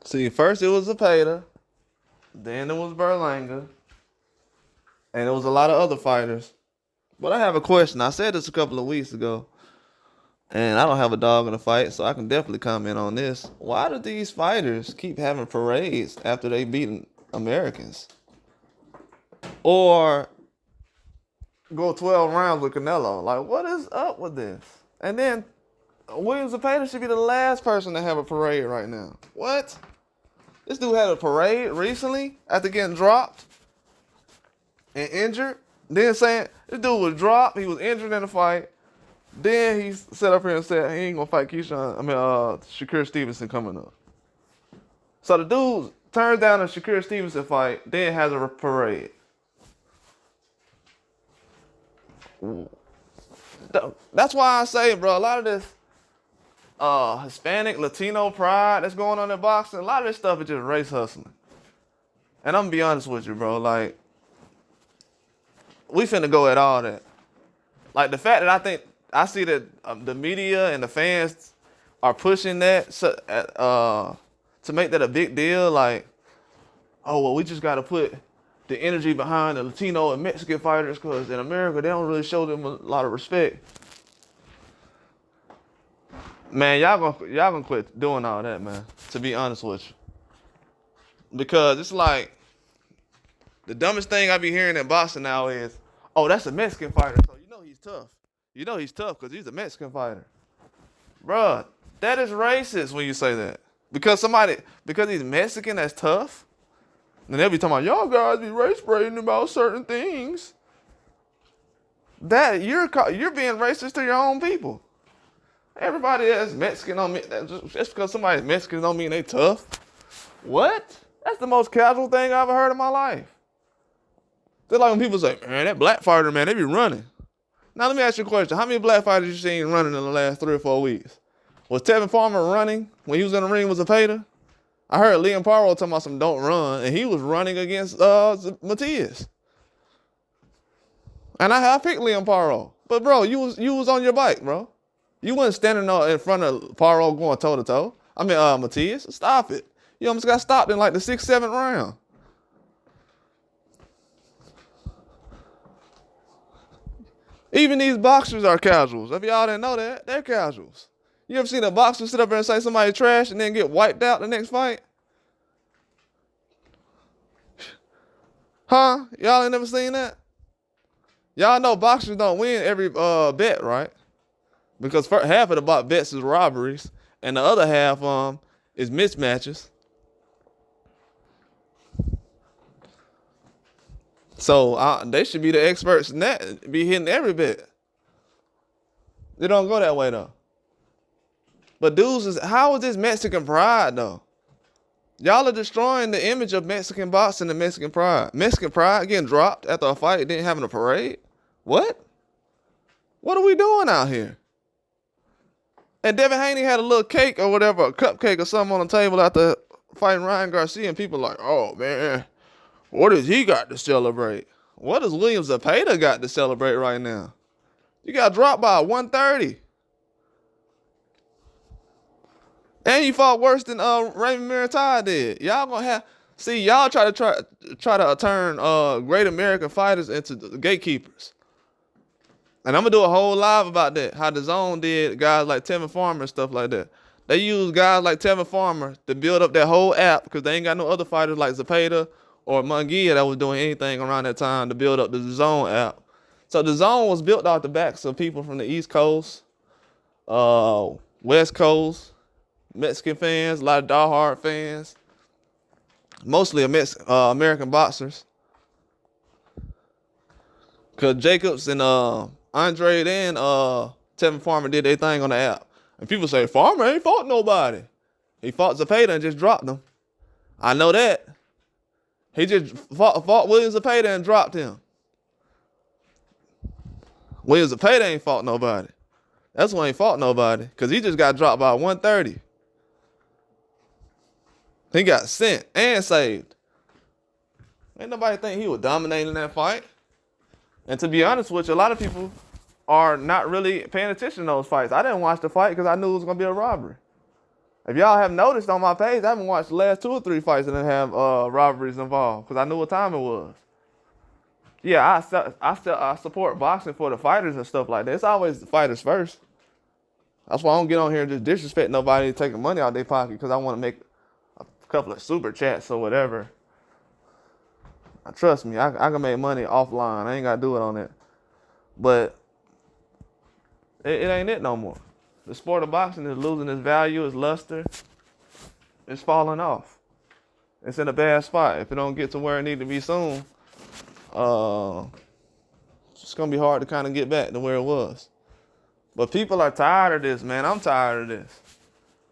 See, first it was Zepeda, then it was Berlanga, and it was a lot of other fighters. But I have a question. I said this a couple of weeks ago, and I don't have a dog in the fight, so I can definitely comment on this. Why do these fighters keep having parades after they beat Americans? Or go 12 rounds with Canelo? Like, what is up with this? And then William Zepeda should be the last person to have a parade right now. What? This dude had a parade recently after getting dropped and injured. Then saying this dude was dropped, he was injured in the fight. Then he sat up here and said he ain't gonna fight Shakur Stevenson coming up. So the dude turns down the Shakur Stevenson fight, then has a parade. That's why I say, bro, a lot of this Hispanic, Latino pride that's going on in boxing, a lot of this stuff is just race hustling. And I'm gonna be honest with you, bro. Like, we finna go at all that. Like, the fact that I see that the media and the fans are pushing that to make that a big deal. Like, oh, well, we just gotta put the energy behind the Latino and Mexican fighters because in America, they don't really show them a lot of respect. Man, y'all gonna quit doing all that, man, to be honest with you. Because it's like, the dumbest thing I be hearing in boxing now is, oh, that's a Mexican fighter, so you know he's tough. You know he's tough because he's a Mexican fighter. Bruh, that is racist when you say that. Because he's Mexican, that's tough. And they'll be talking about, y'all guys be race baiting about certain things. That you're being racist to your own people. Everybody that's Mexican don't mean just because somebody's Mexican don't mean they tough. What? That's the most casual thing I've ever heard in my life. Just like when people say, man, that black fighter, man, they be running. Now let me ask you a question. How many black fighters you seen running in the last 3 or 4 weeks? Was Tevin Farmer running when he was in the ring with Zepeda? I heard Liam Paro talking about some don't run, and he was running against Matias. And I picked Liam Paro. But bro, you was on your bike, bro. You wasn't standing in front of Paro going toe to toe. I mean, Matias, stop it. You almost got stopped in like the 6th, 7th round. Even these boxers are casuals. If y'all didn't know that, they're casuals. You ever seen a boxer sit up there and say somebody trash and then get wiped out the next fight? Huh? Y'all ain't never seen that? Y'all know boxers don't win every bet, right? Because half of the bets is robberies, and the other half is mismatches. So they should be the experts in that, be hitting every bet. They don't go that way though. But dudes, how is this Mexican pride though? Y'all are destroying the image of Mexican boxing and Mexican pride. Mexican pride getting dropped after a fight, then having a parade? What? What are we doing out here? And Devin Haney had a little cake or whatever, a cupcake or something on the table after fighting Ryan Garcia, and people like, oh man, what has he got to celebrate? What does William Zepeda got to celebrate right now? You got dropped by 130. And you fought worse than Raymond Muay did. Y'all gonna y'all try to turn great American fighters into gatekeepers. And I'm gonna do a whole live about that. How the Zone did guys like Tevin Farmer and stuff like that. They use guys like Tevin Farmer to build up that whole app because they ain't got no other fighters like Zepeda or Munguia that was doing anything around that time to build up the Zone app. So the Zone was built off the backs of people from the East Coast, West Coast, Mexican fans, a lot of diehard fans, mostly American boxers. Cause Jacobs and Andre and Tevin Farmer did their thing on the app. And people say, Farmer ain't fought nobody. He fought Zepeda and just dropped him. I know that. He just fought William Zepeda and dropped him. William Zepeda ain't fought nobody. That's why he ain't fought nobody. Because he just got dropped by 130. He got sent and saved. Ain't nobody think he was dominating that fight. And to be honest with you, a lot of people are not really paying attention to those fights. I didn't watch the fight because I knew it was going to be a robbery. If y'all have noticed on my page, I haven't watched the last 2 or 3 fights that didn't have robberies involved because I knew what time it was. Yeah, I support boxing for the fighters and stuff like that. It's always the fighters first. That's why I don't get on here and just disrespect nobody taking money out their pocket because I want to make a couple of super chats or whatever. Trust me, I can make money offline. I ain't got to do it on it. But it ain't it no more. The sport of boxing is losing its value, its luster. It's falling off. It's in a bad spot. If it don't get to where it need to be soon, it's going to be hard to kind of get back to where it was. But people are tired of this, man. I'm tired of this.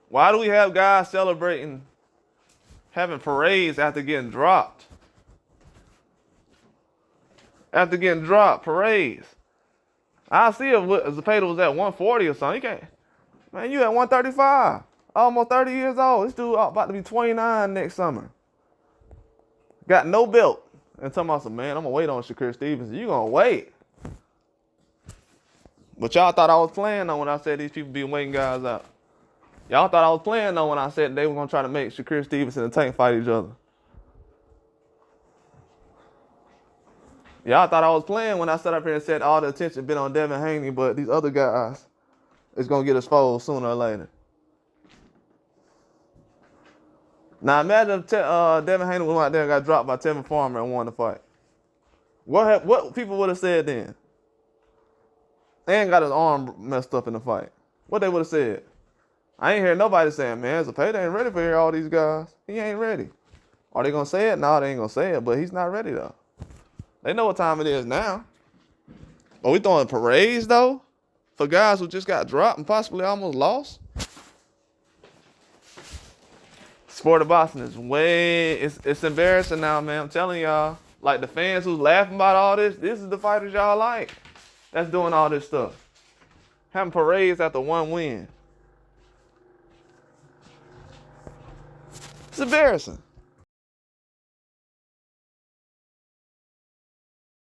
Why do we have guys celebrating, having parades after getting dropped? After getting dropped, parades. I see if Zepeda was at 140 or something. You can't, man, you at 135. Almost 30 years old. This dude about to be 29 next summer. Got no belt. And talking about some, man, I'm going to wait on Shakur Stevenson. You going to wait. But y'all thought I was playing though when I said these people be waiting guys out. Y'all thought I was playing though when I said they were going to try to make Shakur Stevenson and Tank fight each other. Y'all thought I was playing when I sat up here and said all the attention been on Devin Haney, but these other guys is going to get exposed sooner or later. Now imagine if Devin Haney went out there and got dropped by Tevin Farmer and won the fight. What people would have said then? And got his arm messed up in the fight. What they would have said? I ain't hear nobody saying, man, Zepeda ain't ready for all these guys. He ain't ready. Are they going to say it? No, they ain't going to say it, but he's not ready though. They know what time it is now. Are we throwing parades though? For guys who just got dropped and possibly almost lost? Sport of boxing is it's embarrassing now, man. I'm telling y'all. Like the fans who's laughing about all this is the fighters y'all like. That's doing all this stuff. Having parades after one win. It's embarrassing.